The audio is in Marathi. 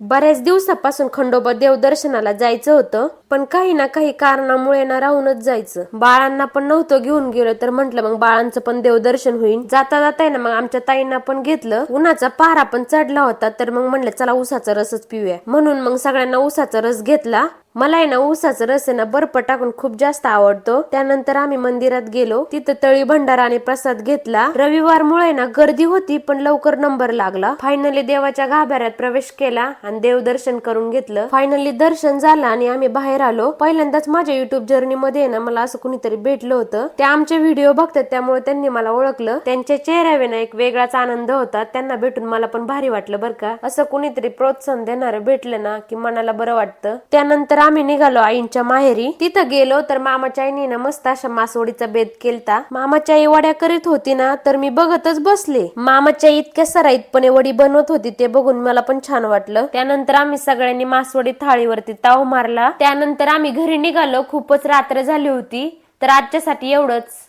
बऱ्याच दिवसापासून खंडोबा देवदर्शनाला जायचं होतं, पण काही ना काही कारणामुळे ना राहूनच जायचं. बाळांना पण नव्हतं घेऊन गेलो, तर म्हंटल मग बाळांचं पण देवदर्शन होईल. जाता जाता ना मग आमच्या ताईंना पण घेतलं. उन्हाचा पारा पण चढला होता, तर मग म्हणलं चला उसाचा रसच पिऊया. म्हणून मग सगळ्यांना उसाचा रस घेतला. मला आहे ना उसाचा रस आहे ना बर्फ टाकून खूप जास्त आवडतो. त्यानंतर आम्ही मंदिरात गेलो, तिथं तळी भंडारा आणि प्रसाद घेतला. रविवारमुळे ना गर्दी होती, पण लवकर नंबर लागला. फायनली देवाच्या गाभाऱ्यात प्रवेश केला आणि देवदर्शन करून घेतलं. फायनली दर्शन झालं आणि आम्ही बाहेर आलो. पहिल्यांदाच माझ्या युट्यूब जर्नी मध्ये ना मला असं कुणीतरी भेटलं होतं. ते आमचे व्हिडिओ बघतात, त्यामुळे त्यांनी मला ओळखलं. त्यांच्या चेहऱ्यावर ना एक वेगळाच आनंद होता. त्यांना भेटून मला पण भारी वाटलं बरं का. असं कुणीतरी प्रोत्साहन देणारं भेटलं ना की मनाला बरं वाटतं. त्यानंतर आम्ही निघालो आईंच्या माहेरी. तिथं गेलो तर मामाच्या आईने ना मस्त अशा मासवडीचा बेत केलता. मामाच्या आई वड्या करीत होती ना, तर मी बघतच बसले. मामाच्या इतक्या सराईतपणे वडी बनवत होती, ते बघून मला पण छान वाटलं. त्यानंतर आम्ही सगळ्यांनी मासवडी थाळीवरती ताव मारला. त्यानंतर आम्ही घरी निघालो. खूपच रात्र झाली होती, तर आजच्यासाठी एवढंच.